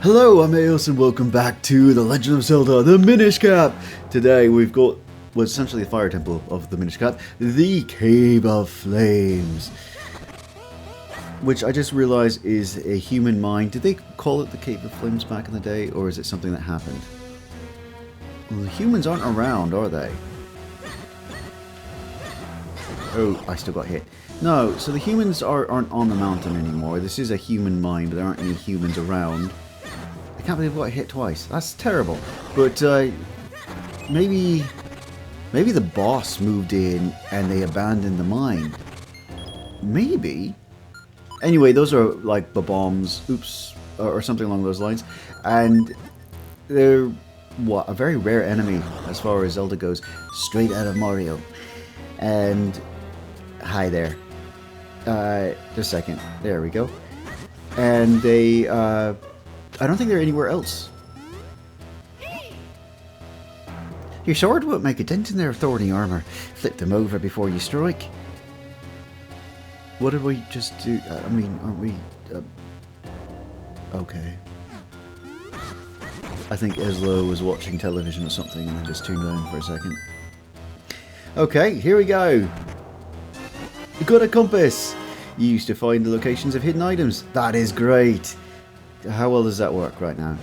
Hello, I'm Aios and welcome back to The Legend of Zelda, the Minish Cap! Today we've got what's essentially the fire temple of the Minish Cap, the Cave of Flames. Which I just realised is a human mind. Did they call it the Cave of Flames back in the day, or is it something that happened? Well, the humans aren't around, are they? Oh, I still got hit. No, so the humans aren't on the mountain anymore. This is a human mind. There aren't any humans around. I can't believe I got hit twice. That's terrible. But maybe the boss moved in and they abandoned the mine. Maybe. Anyway, those are like the bombs, oops, or something along those lines. And they're, what, a very rare enemy as far as Zelda goes. Straight out of Mario. And hi there. Just a second. There we go. And they, I don't think they're anywhere else. Your sword won't make a dent in their thorny armor. Flip them over before you strike. What did we just do? I mean, aren't we... okay. I think Ezlo was watching television or something and then just tuned down for a second. Okay, here we go. We got a compass. You used to find the locations of hidden items. That is great. How well does that work right now?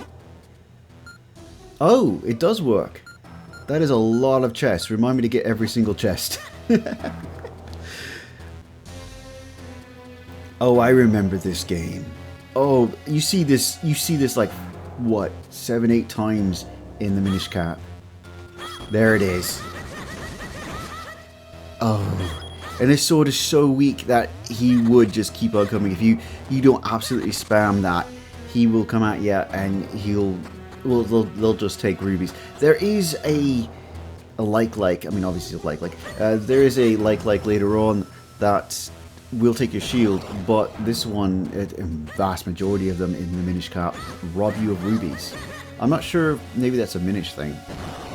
Oh, it does work. That is a lot of chests. Remind me to get every single chest. Oh, I remember this game. Oh, you see this like, what, 7-8 times in the Minish Cap. There it is. Oh. And this sword is so weak that he would just keep on coming. If you don't absolutely spam that, he will come at you and they'll just take rubies. There is a like, I mean obviously there is a like later on that will take your shield, but this one, a vast majority of them in the Minish Cap rob you of rubies. I'm not sure, maybe that's a Minish thing.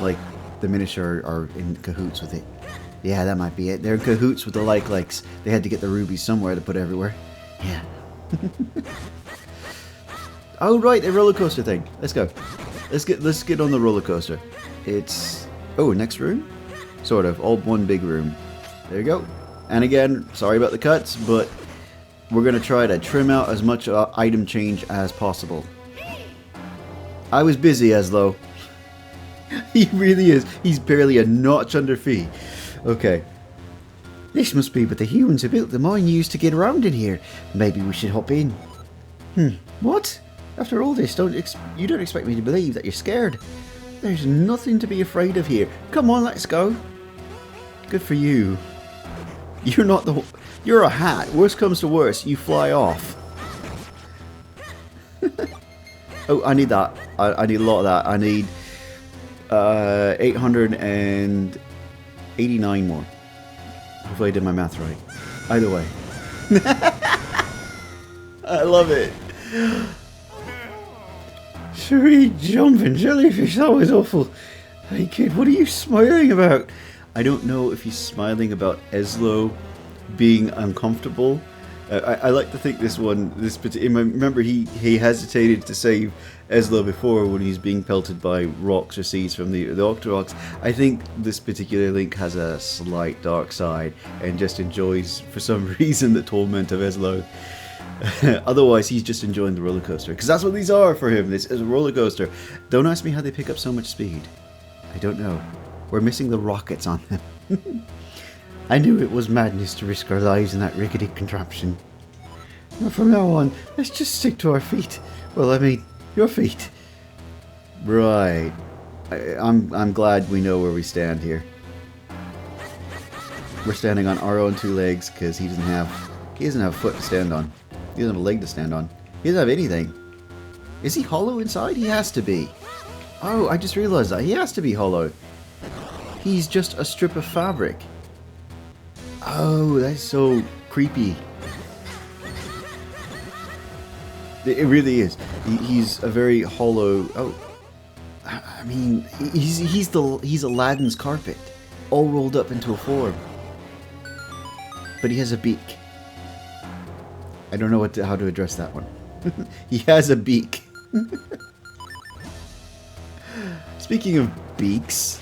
Like, the Minish are in cahoots with it. Yeah, that might be it. They're in cahoots with the likes. They had to get the rubies somewhere to put everywhere. Yeah. Oh right, the roller coaster thing. Let's go. Let's get on the roller coaster. It's next room? Sort of. All one big room. There you go. And again, sorry about the cuts, but we're gonna try to trim out as much item change as possible. I was busy, Ezlo. He really is. He's barely a notch under feet. Okay. This must be but the humans who built the mine used to get around in here. Maybe we should hop in. What? After all this, you don't expect me to believe that you're scared. There's nothing to be afraid of here. Come on, let's go. Good for you. You're a hat. Worst comes to worst, you fly off. Oh, I need that. I need a lot of that. I need 889 more. Hopefully I did my math right. Either way. I love it. Sweet jumping jellyfish, that was awful. Hey kid, what are you smiling about? I don't know if he's smiling about Ezlo being uncomfortable. I like to think remember he hesitated to save Ezlo before when he's being pelted by rocks or seeds from the Octoroks. I think this particular Link has a slight dark side and just enjoys, for some reason, the torment of Ezlo. Otherwise, he's just enjoying the roller coaster, because that's what these are for him. This is a roller coaster. Don't ask me how they pick up so much speed. I don't know. We're missing the rockets on them. I knew it was madness to risk our lives in that rickety contraption. But from now on, let's just stick to our feet. Well, I mean, your feet. Right. I'm glad we know where we stand here. We're standing on our own two legs because he doesn't have a foot to stand on. He doesn't have a leg to stand on. He doesn't have anything. Is he hollow inside? He has to be. Oh, I just realized that. He has to be hollow. He's just a strip of fabric. Oh, that's so creepy. It really is. He's a very hollow... Oh, I mean, he's Aladdin's carpet, all rolled up into a form. But he has a beak. I don't know how to address that one. He has a beak. Speaking of beaks,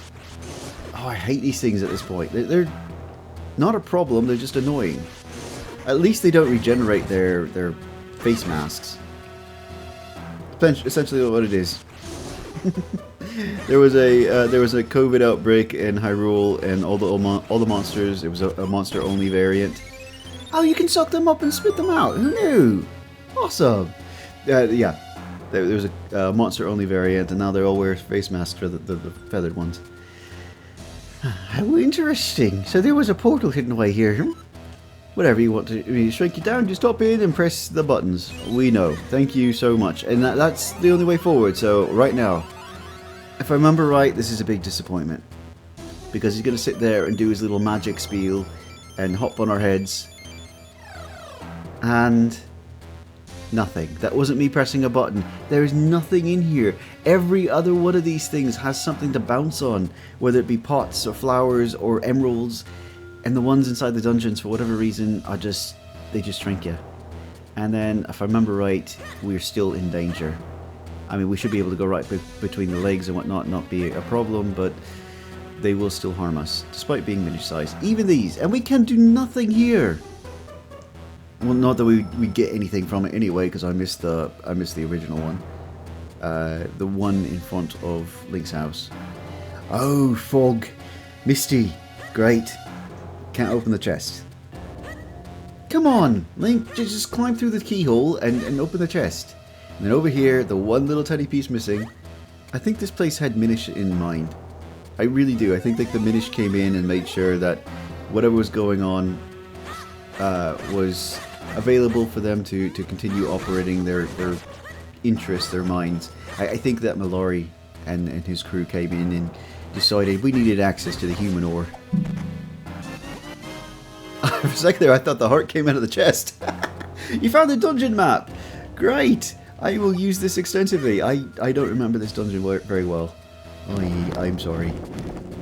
oh, I hate these things at this point. They're not a problem, they're just annoying. At least they don't regenerate their face masks. Essentially what it is. There was a COVID outbreak in Hyrule, and all the monsters. It was a monster only variant. Oh, you can suck them up and spit them out. Who knew? Awesome. Yeah, there was a monster only variant, and now they all wear face masks for the feathered ones. How interesting. So there was a portal hidden away here. Whatever you want to shrink you down, just hop in and press the buttons. We know. Thank you so much. And that's the only way forward. So right now, if I remember right, this is a big disappointment. Because he's going to sit there and do his little magic spiel and hop on our heads. And nothing. That wasn't me pressing a button. There is nothing in here. Every other one of these things has something to bounce on. Whether it be pots or flowers or emeralds. And the ones inside the dungeons, for whatever reason, they just shrink you. And then, if I remember right, we're still in danger. I mean, we should be able to go right between the legs and whatnot, not be a problem, but they will still harm us, despite being Minish size. Even these, and we can do nothing here. Well, not that we get anything from it anyway, because I missed the original one, the one in front of Link's house. Oh, fog, misty, great. Can't open the chest. Come on, Link, just climb through the keyhole and open the chest. And then over here, the one little tiny piece missing. I think this place had Minish in mind. I really do. I think like the Minish came in and made sure that whatever was going on was available for them to continue operating their interests, their minds. I think that Mallory and his crew came in and decided we needed access to the human ore. For a second there, I thought the heart came out of the chest. You found the dungeon map! Great! I will use this extensively. I don't remember this dungeon very well. I'm sorry.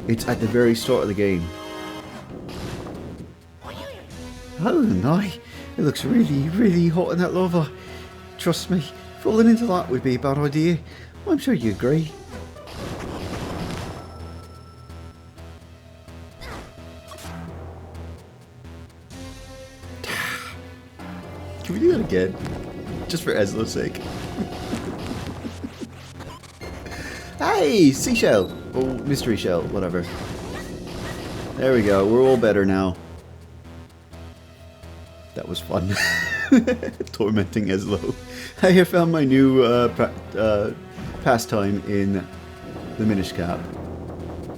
It's at the very start of the game. Oh, no. It looks really, really hot in that lava. Trust me, falling into that would be a bad idea. I'm sure you agree. Can we do that again? Just for Ezlo's sake. Hey! Seashell! Or mystery shell, whatever. There we go, we're all better now. That was fun. Tormenting Ezlo. I have found my new pastime in the Minish Cap.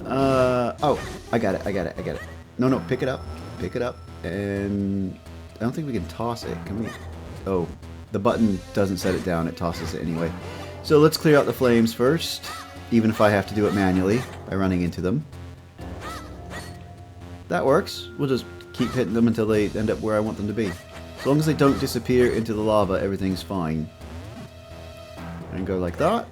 Oh, I got it. No, pick it up. Pick it up. And I don't think we can toss it. Can we? Oh, the button doesn't set it down. It tosses it anyway. So let's clear out the flames first. Even if I have to do it manually by running into them. That works. We'll just keep hitting them until they end up where I want them to be. As long as they don't disappear into the lava, everything's fine. And go like that.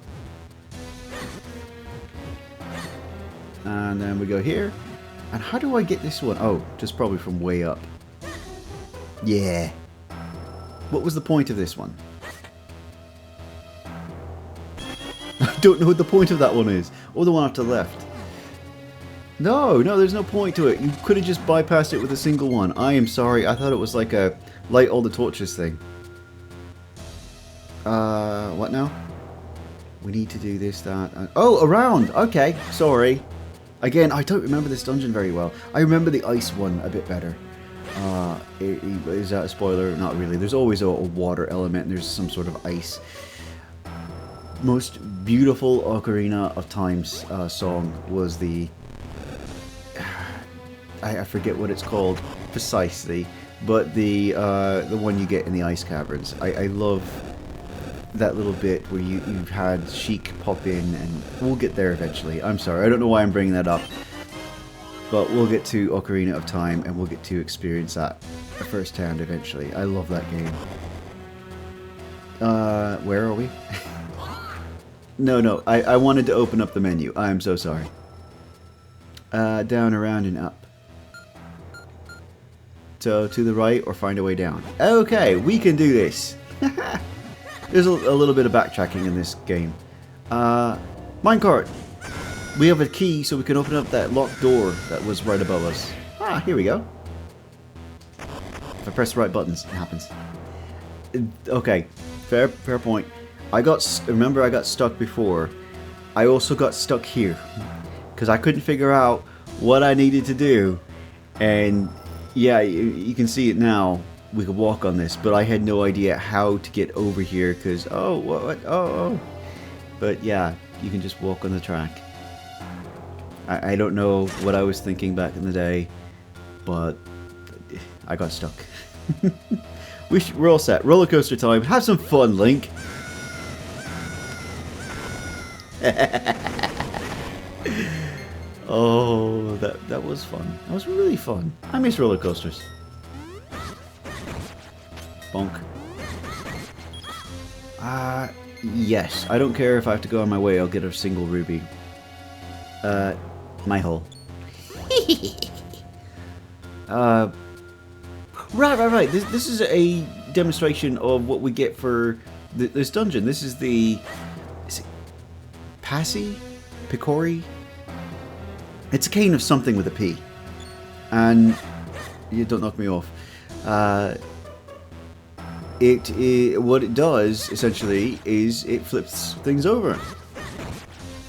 And then we go here. And how do I get this one? Oh, just probably from way up. Yeah. What was the point of this one? I don't know what the point of that one is. Or the one off to the left. No, there's no point to it. You could have just bypassed it with a single one. I am sorry. I thought it was like a light all the torches thing. What now? We need to do this, that. Oh, around! Okay, sorry. Again, I don't remember this dungeon very well. I remember the ice one a bit better. Is that a spoiler? Not really. There's always a water element and there's some sort of ice. Most beautiful Ocarina of Time's song was the... I forget what it's called precisely, but the one you get in the ice caverns. I love that little bit where you've had Sheik pop in, and we'll get there eventually. I'm sorry, I don't know why I'm bringing that up, but we'll get to Ocarina of Time and we'll get to experience that firsthand eventually. I love that game. Where are we? No, I wanted to open up the menu. I'm so sorry. Down, around, and up. So, to the right or find a way down. Okay, we can do this. There's a little bit of backtracking in this game. Minecart. We have a key so we can open up that locked door that was right above us. Ah, here we go. If I press the right buttons, it happens. Okay, fair point. Remember I got stuck before. I also got stuck here because I couldn't figure out what I needed to do. And yeah, you can see it now. We could walk on this, but I had no idea how to get over here because oh. But yeah, you can just walk on the track. I don't know what I was thinking back in the day, but I got stuck. We're all set. Roller coaster time. Have some fun, Link. Oh, that was fun. That was really fun. I miss roller coasters. Bonk. Yes. I don't care if I have to go on my way. I'll get a single ruby. My hole. Right. This is a demonstration of what we get for this dungeon. This is the... Is it Passy? Picori? It's a cane of something with a P. And... You don't knock me off. What it does, essentially, is it flips things over.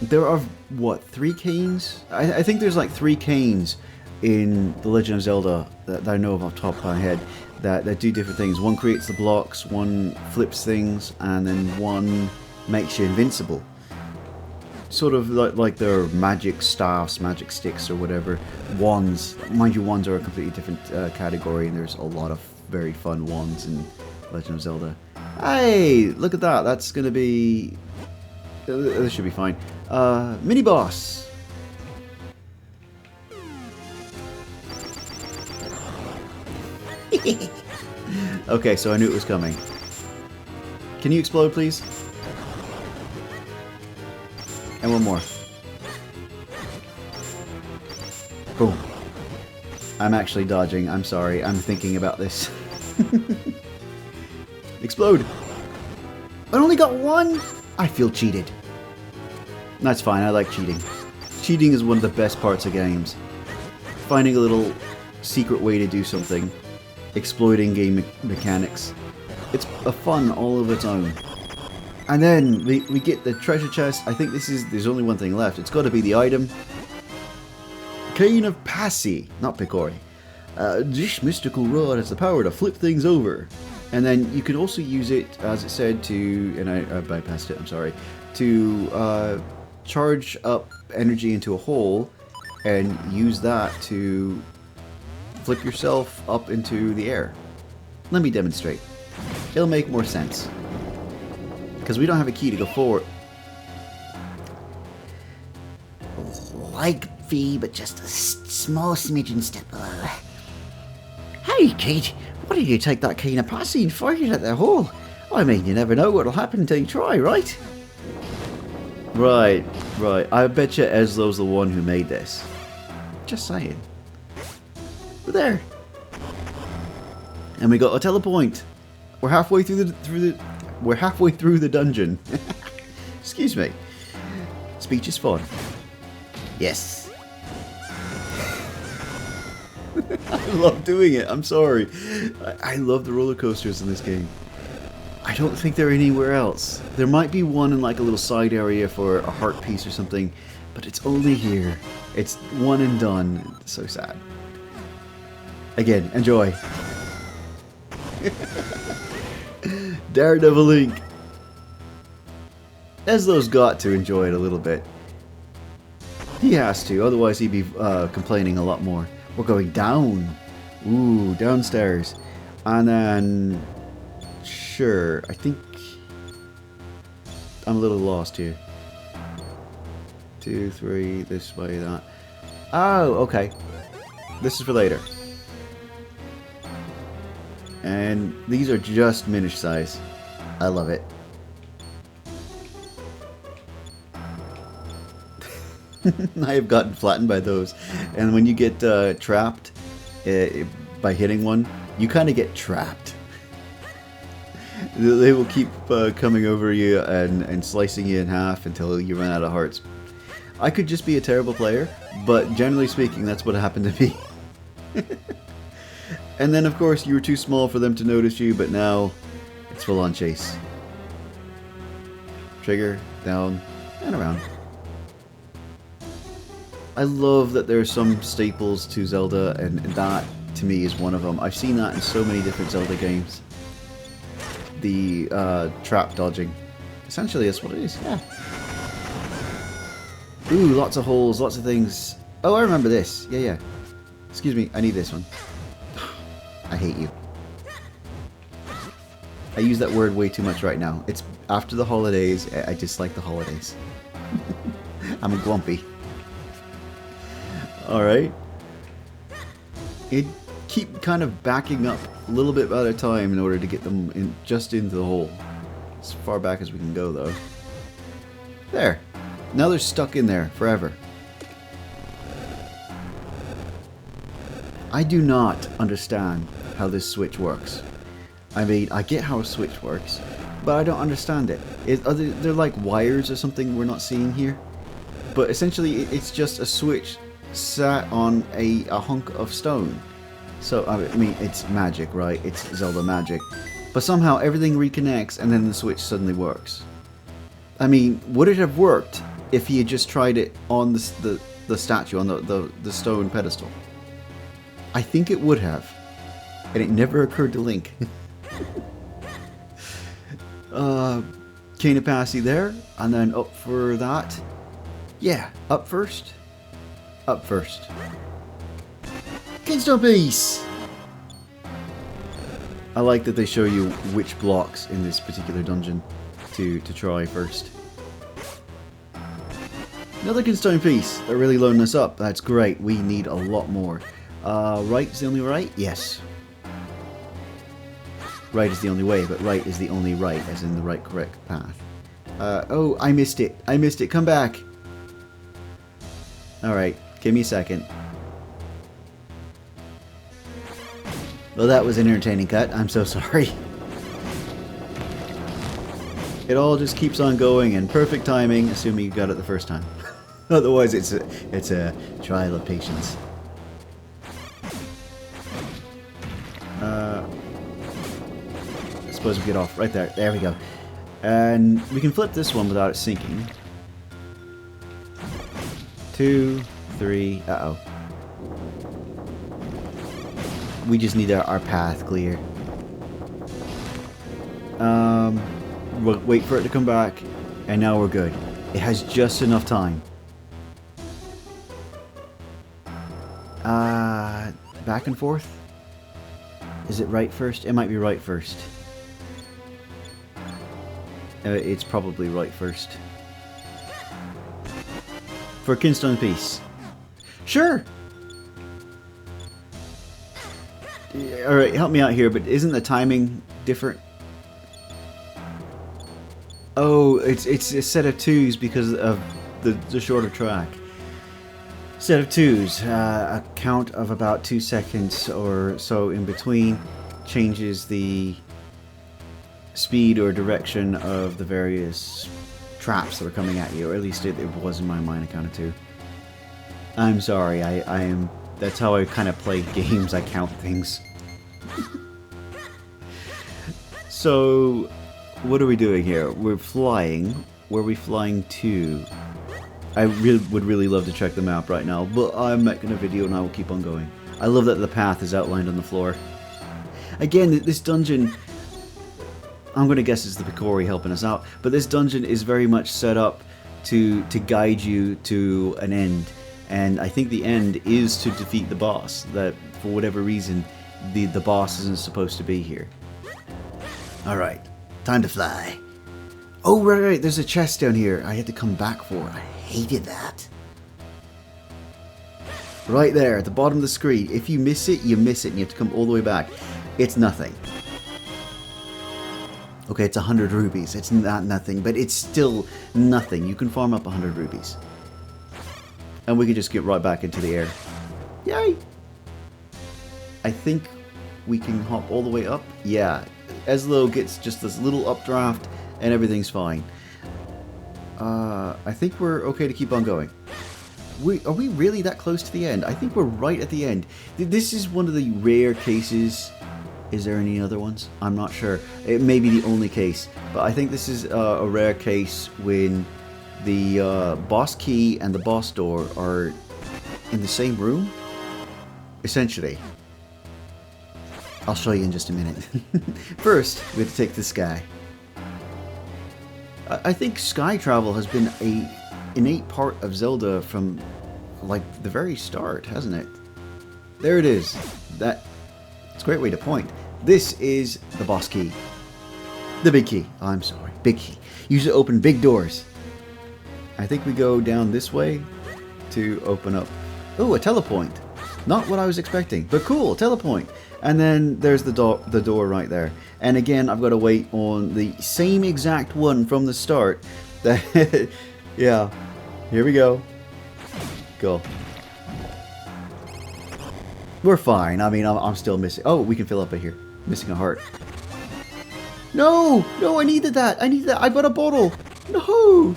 There are, what, 3 canes? I think there's like 3 canes in The Legend of Zelda that I know of off the top of my head that do different things. One creates the blocks, one flips things, and then one makes you invincible. Sort of like their magic staffs, magic sticks, or whatever. Wands. Mind you, wands are a completely different category, and there's a lot of very fun wands in Legend of Zelda. Hey, look at that. That's going to be... This should be fine. Mini boss. Okay, so I knew it was coming. Can you explode, please? And one more. Boom. I'm actually dodging. I'm sorry. I'm thinking about this. Explode. I only got 1? I feel cheated. That's fine, I like cheating. Cheating is one of the best parts of games. Finding a little secret way to do something. Exploiting game mechanics. It's a fun all of its own. And then we get the treasure chest. I think there's only one thing left. It's got to be the item. Cane of Passy, not Picori. This mystical rod has the power to flip things over. And then you can also use it, as it said, and I bypassed it, I'm sorry, to charge up energy into a hole and use that to flip yourself up into the air. Let me demonstrate. It'll make more sense. Because we don't have a key to go forward. Like V, but just a small smidgen step below. Hey, kid, why don't you take that cane of Passy and fire it at the hole? I mean, you never know what'll happen until you try, right? Right. I bet you Ezlo's the one who made this. Just saying. But there. And we got a telepoint. We're halfway through the dungeon. Excuse me. Speech is fun. Yes. I love doing it. I'm sorry. I love the roller coasters in this game. I don't think they're anywhere else. There might be one in like a little side area for a heart piece or something, but it's only here. It's one and done. It's so sad. Again, enjoy. Daredevil Link. Ezlo's got to enjoy it a little bit. He has to, otherwise he'd be complaining a lot more. We're going down. Ooh, downstairs. And then... Sure, I think... I'm a little lost here. 2, 3, this way, that. Oh, okay. This is for later. And these are just Minish size. I love it. I have gotten flattened by those. And when you get trapped by hitting one, you kind of get trapped. They will keep coming over you and slicing you in half until you run out of hearts. I could just be a terrible player, but generally speaking, that's what happened to me. And then, of course, you were too small for them to notice you, but now it's full-on chase. Trigger, down, and around. I love that there are some staples to Zelda, and that, to me, is one of them. I've seen that in so many different Zelda games. The trap dodging. Essentially, that's what it is, yeah. Ooh, lots of holes, lots of things. Oh, I remember this. Yeah. Excuse me, I need this one. I hate you. I use that word way too much right now. It's after the holidays. I dislike the holidays. I'm grumpy. Alright. It keep kind of backing up a little bit at a time in order to get them in, just into the hole. As far back as we can go, though. There. Now they're stuck in there forever. I do not understand how this switch works. I mean, I get how a switch works, but I don't understand it. They're like wires or something we're not seeing here? But essentially, it's just a switch sat on a hunk of stone. So, I mean, it's magic, right? It's Zelda magic. But somehow everything reconnects and then the switch suddenly works. I mean, would it have worked if he had just tried it on the statue, on the stone pedestal? I think it would have. And it never occurred to Link. Cane Passy there, and then up for that. Yeah, up first. Up first. Kingstone Piece! I like that they show you which blocks in this particular dungeon to try first. Another Kingstone Piece. They're really loading us up. That's great. We need a lot more. Right is the only right? Yes. Right is the only way, but right is the only right, as in the right correct path. Oh, I missed it. I missed it. Come back. Alright, give me a second. Well, that was an entertaining cut. I'm so sorry. It all just keeps on going in perfect timing, assuming you got it the first time. Otherwise, it's a trial of patience. I suppose we get off right there. There we go. And we can flip this one without it sinking. 2, 3. Uh-oh. We just need our path clear. We'll wait for it to come back, and now we're good. It has just enough time. Back and forth? Is it right first? It might be right first. It's probably right first. For Kingstone Piece. Sure! Alright, help me out here, but isn't the timing different? Oh, it's a set of 2s because of the shorter track. Set of 2s, a count of about 2 seconds or so in between changes the speed or direction of the various traps that are coming at you, or at least it was in my mind, a count of 2. I'm sorry, I am. That's how I kind of play games. I count things. So, what are we doing here? We're flying. Where are we flying to? I would really love to check the map right now, but I'm making a video and I will keep on going. I love that the path is outlined on the floor. Again, this dungeon, I'm going to guess it's the Picori helping us out, but this dungeon is very much set up to guide you to an end. And I think the end is to defeat the boss, that for whatever reason, the boss isn't supposed to be here. Alright, time to fly. Oh, right, there's a chest down here I had to come back for. I hated that. Right there, at the bottom of the screen. If you miss it, you miss it, and you have to come all the way back. It's nothing. Okay, it's 100 rubies. It's not nothing, but it's still nothing. You can farm up 100 rubies. And we can just get right back into the air. Yay! I think we can hop all the way up. Yeah, Ezlo gets just this little updraft, and everything's fine. I think we're okay to keep on going. Are we really that close to the end? I think we're right at the end. This is one of the rare cases. Is there any other ones? I'm not sure. It may be the only case, but I think this is a rare case when the boss key and the boss door are in the same room, essentially. I'll show you in just a minute. First, we have to take the sky. I think sky travel has been a innate part of Zelda from like the very start, hasn't it? There it is. It's a great way to point. This is the boss key. The big key. I'm sorry, big key. Use it to open big doors. I think we go down this way to open up. Oh, a telepoint. Not what I was expecting, but cool, telepoint. And then there's the door right there. And again, I've got to wait on the same exact one from the start. Yeah, here we go. Go. We're fine. I mean, I'm still missing. Oh, we can fill up it here. Missing a heart. No, no, I needed that. I needed that. I got a bottle. No.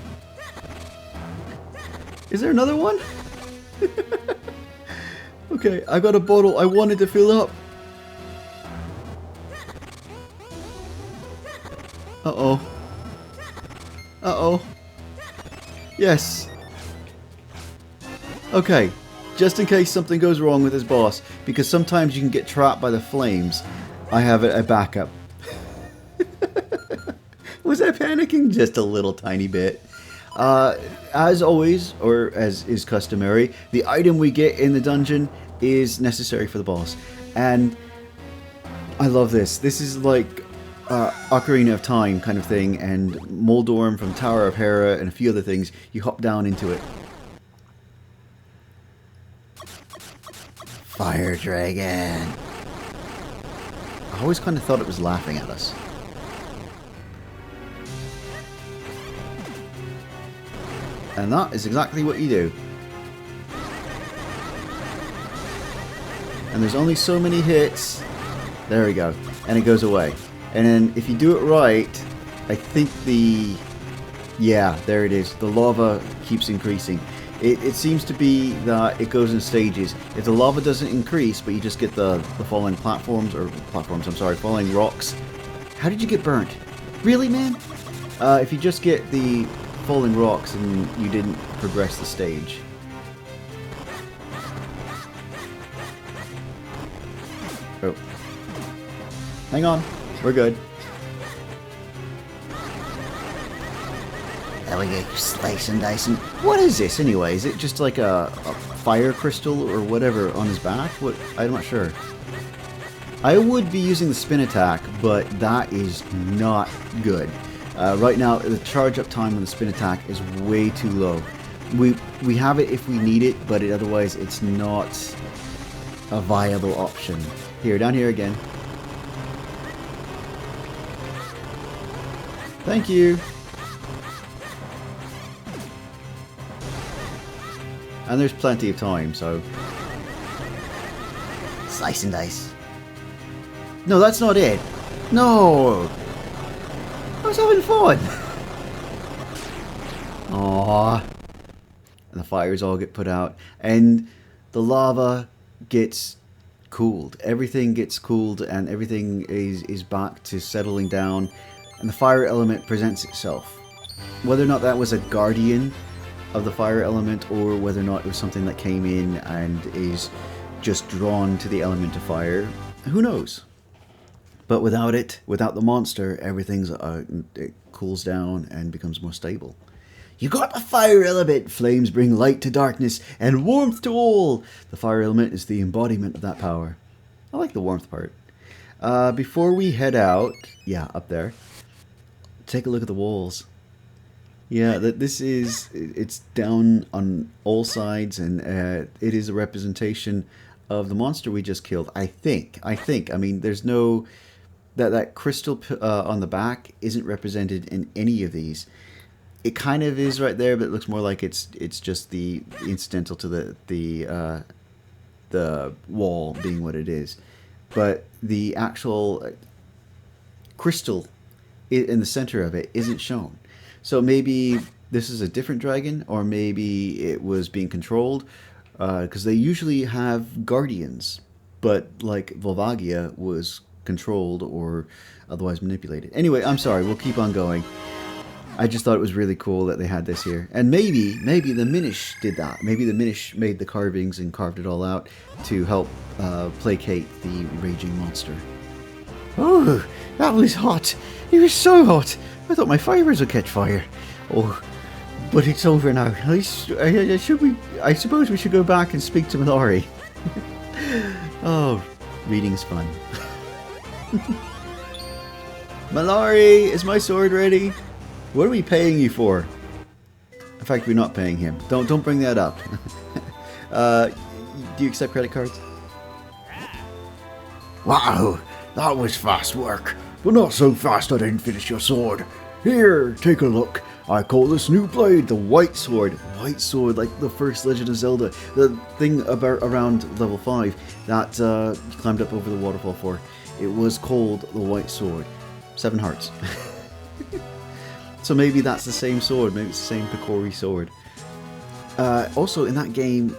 Is there another one? Okay, I got a bottle. I wanted to fill up. Uh-oh. Uh-oh. Yes. Okay, just in case something goes wrong with this boss, because sometimes you can get trapped by the flames, I have a backup. Was I panicking? Just a little tiny bit. As always, or as is customary, the item we get in the dungeon is necessary for the boss. And I love this. This is like Ocarina of Time kind of thing, and Moldorm from Tower of Hera and a few other things. You hop down into it. Fire Dragon. I always kind of thought it was laughing at us. And that is exactly what you do. And there's only so many hits. There we go. And it goes away. And then if you do it right, I think yeah, there it is. The lava keeps increasing. It seems to be that it goes in stages. If the lava doesn't increase, but you just get the falling falling rocks. How did you get burnt? Really, man? If you just get the falling rocks and you didn't progress the stage. Oh. Hang on. We're good. There we go, slice and dicing. What is this anyway? Is it just like a fire crystal or whatever on his back? What? I'm not sure. I would be using the spin attack, but that is not good. Right now, the charge up time on the spin attack is way too low. We have it if we need it, but otherwise it's not a viable option. Here, down here again. Thank you. And there's plenty of time, so... Slice and dice. No, that's not it. No! I was having fun. Aww. And the fires all get put out. And the lava gets cooled. Everything gets cooled and everything is back to settling down. And the fire element presents itself. Whether or not that was a guardian of the fire element, or whether or not it was something that came in and is just drawn to the element of fire, who knows? But without it, without the monster, everything's it cools down and becomes more stable. You got the fire element! Flames bring light to darkness and warmth to all! The fire element is the embodiment of that power. I like the warmth part. Before we head out, yeah, up there, take a look at the walls. Yeah, it's down on all sides, and it is a representation of the monster we just killed. I think. I mean, there's no... That crystal on the back isn't represented in any of these. It kind of is right there, but it looks more like it's just the incidental to the wall being what it is. But the actual crystal in the center of it isn't shown. So maybe this is a different dragon, or maybe it was being controlled, because they usually have guardians, but like Volvagia was controlled or otherwise manipulated. Anyway, I'm sorry, we'll keep on going. I just thought it was really cool that they had this here. And maybe the Minish did that. Maybe the Minish made the carvings and carved it all out to help placate the raging monster. Oh, that was hot. It was so hot. I thought my fibers would catch fire. Oh, but it's over now. I suppose we should go back and speak to Mallory. Oh, reading's fun. Mallory, is my sword ready? What are we paying you for? In fact, we're not paying him. Don't bring that up. Do you accept credit cards? Wow, that was fast work. But not so fast I didn't finish your sword. Here, take a look. I call this new blade the White Sword. White Sword, like the first Legend of Zelda. The thing about around level 5 that you climbed up over the waterfall for. It was called the White Sword. 7 hearts. So maybe that's the same sword. Maybe it's the same Picori sword. Also, in that game,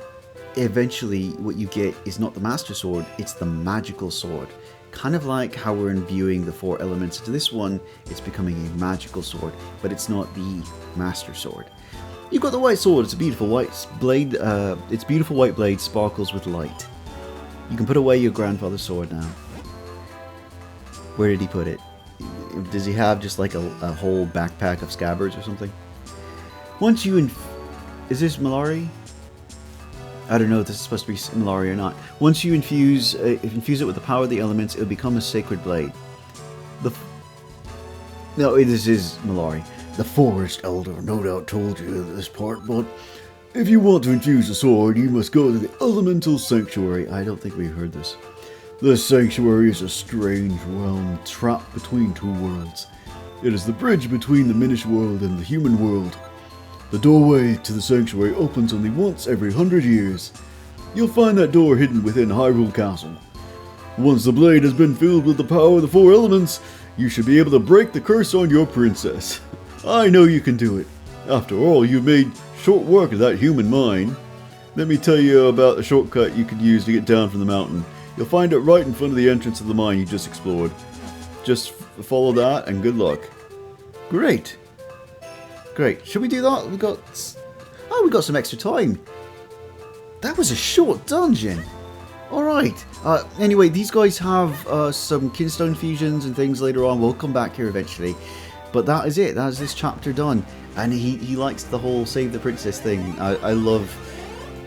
eventually what you get is not the Master Sword, it's the Magical Sword. Kind of like how we're imbuing the 4 elements into this one, it's becoming a magical sword, but it's not the Master Sword. You've got the White Sword. It's a beautiful white blade. Its beautiful white blade sparkles with light. You can put away your grandfather's sword now. Where did he put it? Does he have just like a whole backpack of scabbards or something? Once you is this Mallory? I don't know if this is supposed to be Mallory or not. Once you infuse it with the power of the elements, it'll become a sacred blade. No, this is Mallory. The Forest Elder no doubt told you this part, but if you want to infuse a sword, you must go to the Elemental Sanctuary. I don't think we've heard this. This sanctuary is a strange realm trapped between 2 worlds. It is the bridge between the Minish world and the human world. The doorway to the sanctuary opens only once every 100 years. You'll find that door hidden within Hyrule Castle. Once the blade has been filled with the power of the 4 elements, you should be able to break the curse on your princess. I know you can do it. After all, you've made short work of that human mine. Let me tell you about the shortcut you could use to get down from the mountain. You'll find it right in front of the entrance of the mine you just explored. Just follow that and good luck. Great. Great. Should we do that? We got some extra time. That was a short dungeon. Alright. Anyway, these guys have some kinstone fusions and things later on. We'll come back here eventually. But that is it. That is this chapter done. And he likes the whole save the princess thing. I love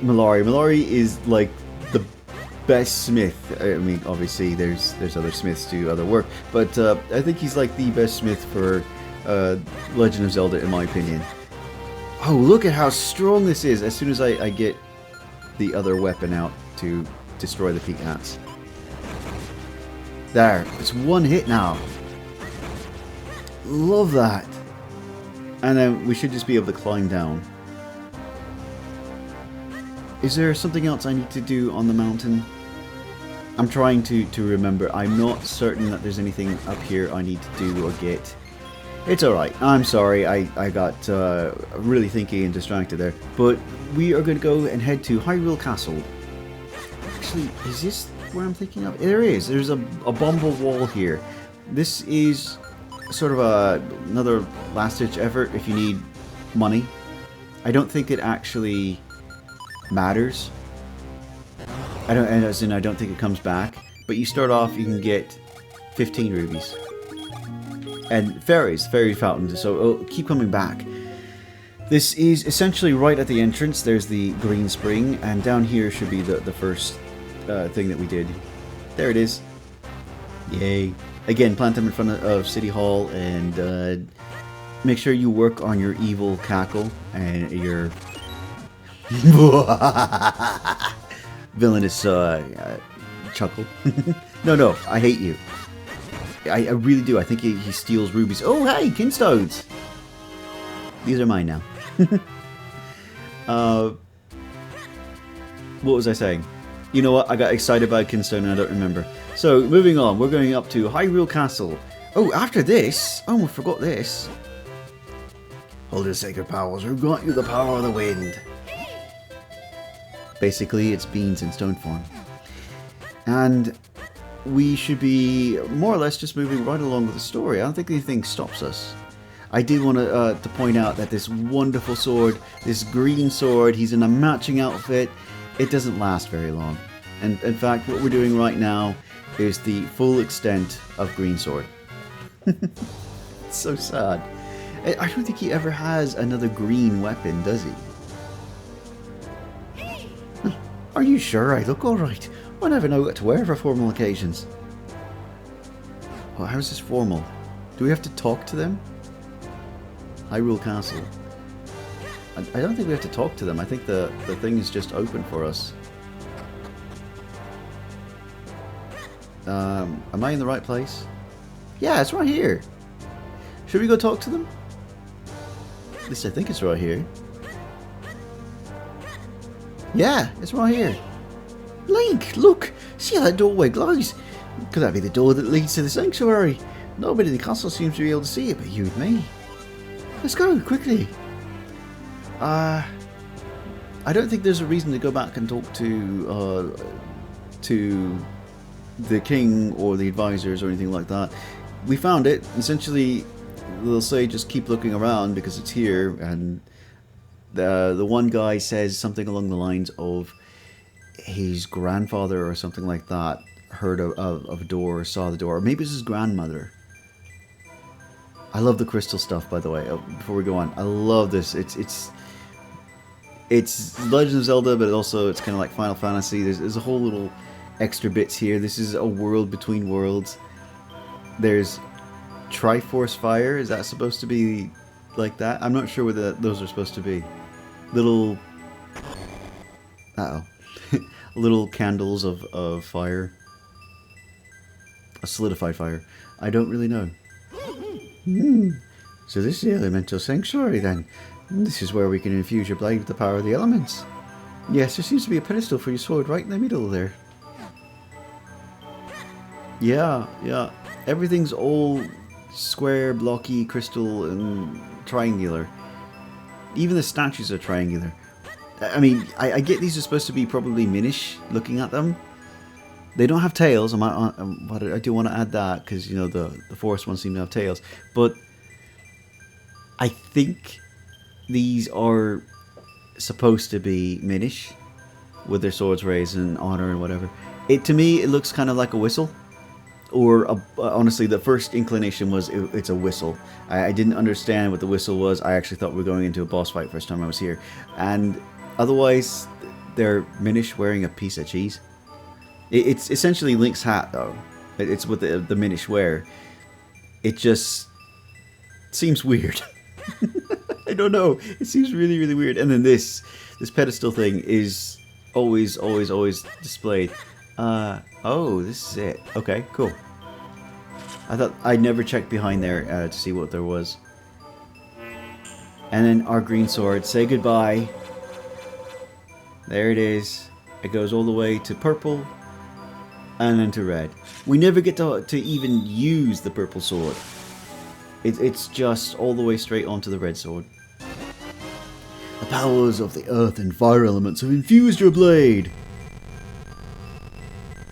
Mallory. Mallory is like the best smith. I mean, obviously there's other smiths do other work, but I think he's like the best smith for Legend of Zelda in my opinion. Oh, look at how strong this is. As soon as I get the other weapon out to destroy the peak hats. There, it's one hit now. Love that. And then we should just be able to climb down. Is there something else I need to do on the mountain? I'm trying to remember. I'm not certain that there's anything up here I need to do or get. It's alright. I'm sorry. I got really thinky and distracted there. But we are going to go and head to Hyrule Castle. Actually, is this where I'm thinking of? There is. There's a bumble wall here. This is sort of another last-ditch effort if you need money. I don't think it actually matters. I don't think it comes back. But you start off, you can get 15 rubies. And fairy fountains, so keep coming back. This is essentially right at the entrance. There's the green spring, and down here should be the first thing that we did. There it is. Yay. Again, plant them in front of City Hall, and make sure you work on your evil cackle and your villainous chuckle. No, I hate you. I really do. I think he steals rubies. Oh, hey, kinstones! These are mine now. What was I saying? You know what? I got excited about kinstone and I don't remember. So, moving on. We're going up to Hyrule Castle. Oh, after this... Oh, we forgot this. Hold your sacred powers, who grant you the power of the wind. Basically, it's beans in stone form. And we should be more or less just moving right along with the story. I don't think anything stops us. I did want to point out that this wonderful sword, this green sword, he's in a matching outfit. It doesn't last very long. And in fact, what we're doing right now is the full extent of green sword. It's so sad. I don't think he ever has another green weapon, does he? Are you sure I look alright? I never know what to wear for formal occasions. Well, how's this formal? Do we have to talk to them? Hyrule Castle. I don't think we have to talk to them. I think the thing is just open for us. Am I in the right place? Yeah, it's right here. Should we go talk to them? At least I think it's right here. Yeah, it's right here. Link, look! See how that doorway glows? Could that be the door that leads to the sanctuary? Nobody in the castle seems to be able to see it but you and me. Let's go, quickly. I don't think there's a reason to go back and talk to the king or the advisors or anything like that. We found it. Essentially, they'll say just keep looking around because it's here, and the one guy says something along the lines of his grandfather or something like that heard of a door or saw the door, or maybe it's his grandmother. I love the crystal stuff, by the way. Before we go on, I love this. It's Legend of Zelda, but also it's kind of like Final Fantasy. There's a whole little extra bits here. This is a world between worlds. There's Triforce Fire. Is that supposed to be like that? I'm not sure what those are supposed to be. Little... little candles of fire. A solidified fire. I don't really know. So this is the elemental sanctuary then. This is where we can infuse your blade with the power of the elements. Yes, there seems to be a pedestal for your sword right in the middle there. Yeah. Everything's all square, blocky, crystal, and triangular. Even the statues are triangular. I mean, I get these are supposed to be probably Minish, looking at them. They don't have tails. I do want to add that, because, you know, the forest ones seem to have tails. But I think these are supposed to be Minish, with their swords raised in honor and whatever. To me, it looks kind of like a whistle. Or, honestly, the first inclination was it's a whistle. I didn't understand what the whistle was. I actually thought we were going into a boss fight first time I was here. And otherwise, they're Minish wearing a piece of cheese. It's essentially Link's hat, though. It's what the Minish wear. It just seems weird. I don't know. It seems really, really weird. And then this pedestal thing is always displayed. Oh, this is it. Okay, cool. I thought I'd never checked behind there to see what there was. And then our green sword. Say goodbye. There it is. It goes all the way to purple. And then to red. We never get to even use the purple sword. It's just all the way straight onto the red sword. The powers of the earth and fire elements have infused your blade.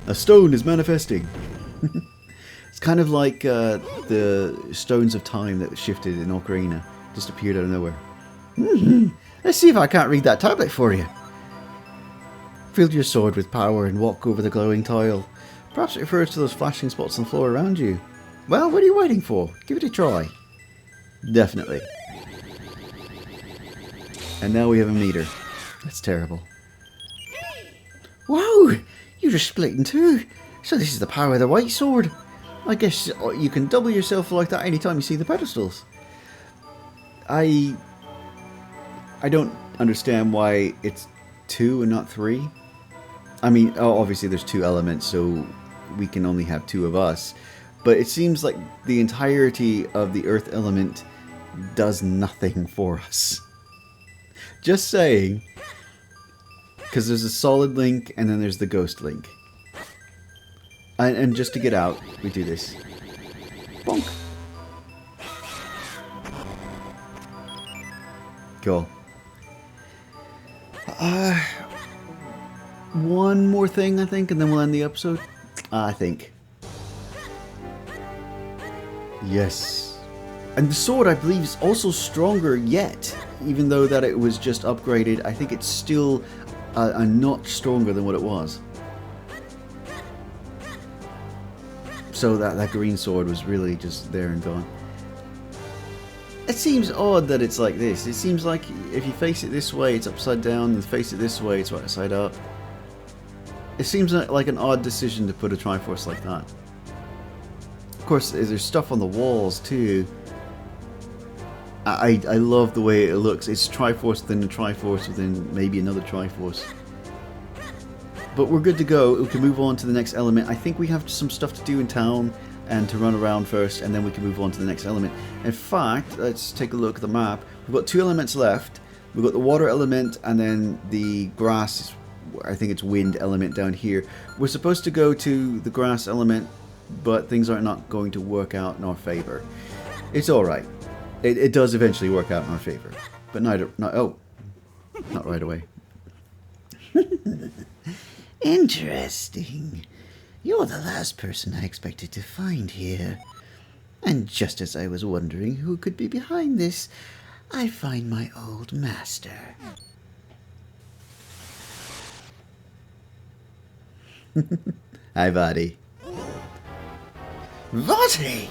A stone is manifesting. It's kind of like the stones of time that shifted in Ocarina. Just appeared out of nowhere. Let's see if I can't read that tablet for you. Fill your sword with power and walk over the glowing tile. Perhaps it refers to those flashing spots on the floor around you. Well, what are you waiting for? Give it a try. Definitely. And now we have a meter. That's terrible. Whoa! You just split in two. So this is the power of the white sword. I guess you can double yourself like that anytime you see the pedestals. I don't understand why it's 2 and not 3. I mean, obviously there's 2 elements, so we can only have 2 of us. But it seems like the entirety of the earth element does nothing for us. Just saying. Because there's a solid link, and then there's the ghost link. And just to get out, we do this. Bonk. Cool. One more thing, I think, and then we'll end the episode. I think. Yes. And the sword, I believe, is also stronger yet. Even though that it was just upgraded, I think it's still a notch stronger than what it was. So that green sword was really just there and gone. It seems odd that it's like this. It seems like if you face it this way, it's upside down, and face it this way, it's right side up. It seems like an odd decision to put a Triforce like that. Of course, there's stuff on the walls too. I love the way it looks. It's Triforce within a Triforce within maybe another Triforce. But we're good to go. We can move on to the next element. I think we have some stuff to do in town and to run around first, and then we can move on to the next element. In fact, let's take a look at the map. We've got 2 elements left. We've got the water element and then the grass, I think it's wind element down here. We're supposed to go to the grass element, but things are not going to work out in our favor. It's alright. It does eventually work out in our favor. But not right away. Interesting. You're the last person I expected to find here. And just as I was wondering who could be behind this, I find my old master. Hi, Vaati. Vaati!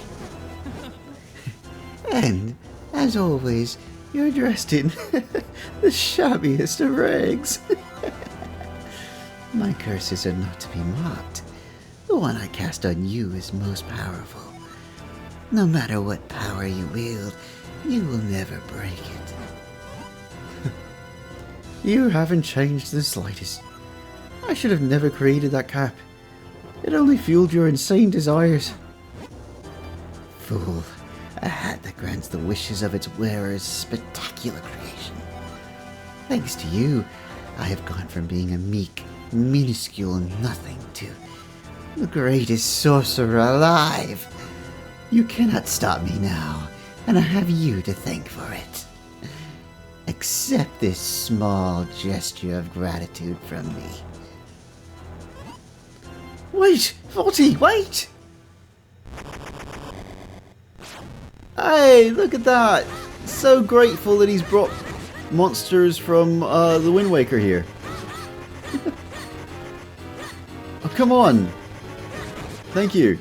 And, as always, you're dressed in the shabbiest of rags. My curses are not to be mocked. The one I cast on you is most powerful. No matter what power you wield, you will never break it. You haven't changed the slightest. I should have never created that cap. It only fueled your insane desires. Fool. A hat that grants the wishes of its wearer's spectacular creation. Thanks to you, I have gone from being a meek, minuscule nothing to the greatest sorcerer alive. You cannot stop me now, and I have you to thank for it. Accept this small gesture of gratitude from me. Wait! Vaati, wait! Hey, look at that! So grateful that he's brought monsters from the Wind Waker here. Oh, come on! Thank you.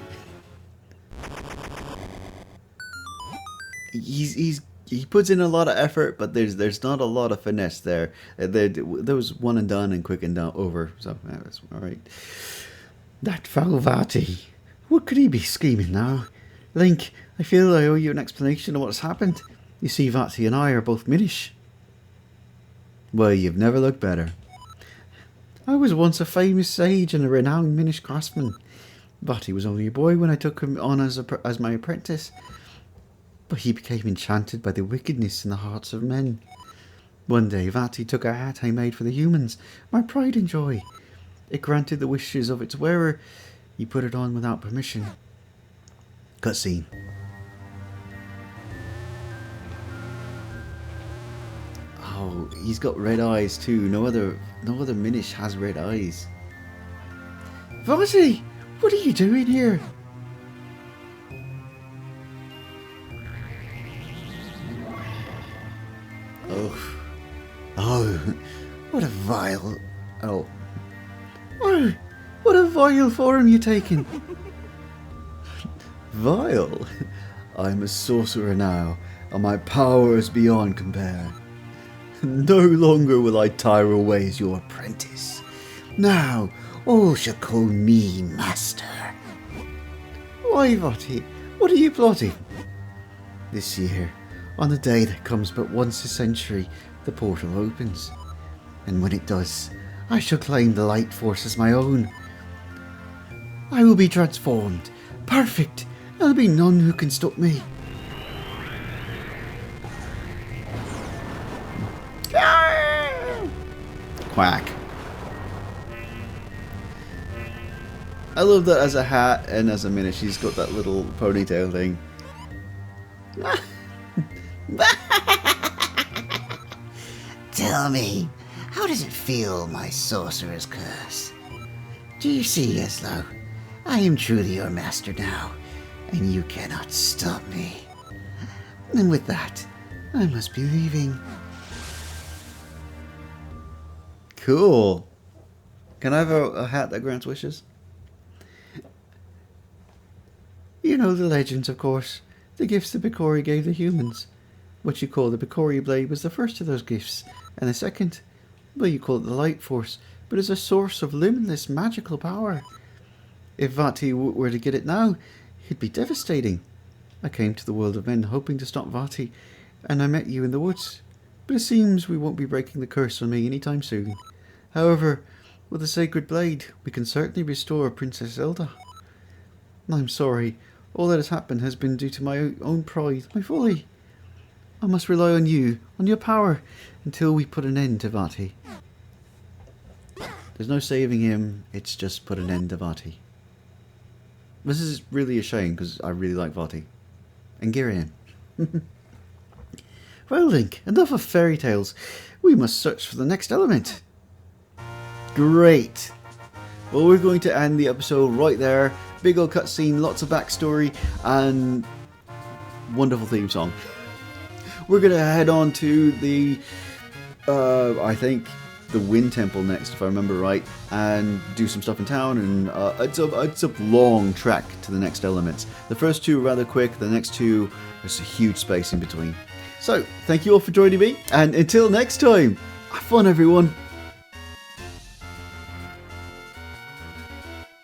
He puts in a lot of effort, but there's not a lot of finesse there. There was one and done and quick and done over, so that's all right. That foul Vaati. What could he be scheming now? Link, I feel I owe you an explanation of what's happened. You see, Vaati and I are both Minish. Well, you've never looked better. I was once a famous sage and a renowned Minish craftsman. Vaati was only a boy when I took him on as my apprentice. But he became enchanted by the wickedness in the hearts of men. One day, Vaati took a hat I made for the humans, my pride and joy. It granted the wishes of its wearer. He put it on without permission. Cutscene. Oh, he's got red eyes too. No other Minish has red eyes. Vaati, what are you doing here? Oh, what a vile... Oh. Oh, what a vile form you're taking. Vile? I'm a sorcerer now, and my power is beyond compare. No longer will I tire away as your apprentice. Now, all shall call me master. Why, Vaati? What are you plotting? This year, on the day that comes but once a century, the portal opens. And when it does, I shall claim the light force as my own. I will be transformed. Perfect. There'll be none who can stop me. Quack. I love that as a hat and as a Minish, he's got that little ponytail thing. Tell me, how does it feel, my sorcerer's curse? Do you see, Ezlo? I am truly your master now, and you cannot stop me. And with that, I must be leaving. Cool. Can I have a hat that grants wishes? You know the legends, of course. The gifts the Bikori gave the humans. What you call the Bikori blade was the first of those gifts, and the second, well, you call it the light force, but is a source of limitless magical power. If Vaati were to get it now, it'd be devastating. I came to the world of men hoping to stop Vaati, and I met you in the woods. But it seems we won't be breaking the curse on me anytime soon. However, with the sacred blade, we can certainly restore Princess Zelda. I'm sorry, all that has happened has been due to my own pride, my folly. I must rely on you, on your power, until we put an end to Vaati. There's no saving him, it's just put an end to Vaati. This is really a shame, because I really like Vaati. And Girian. Well, Link, enough of fairy tales. We must search for the next element. Great! Well, we're going to end the episode right there. Big old cutscene, lots of backstory, and wonderful theme song. We're going to head on to the, I think, the Wind Temple next, if I remember right, and do some stuff in town, and it's a long trek to the next elements. The first two are rather quick, the next two, there's a huge space in between. So, thank you all for joining me, and until next time, have fun everyone!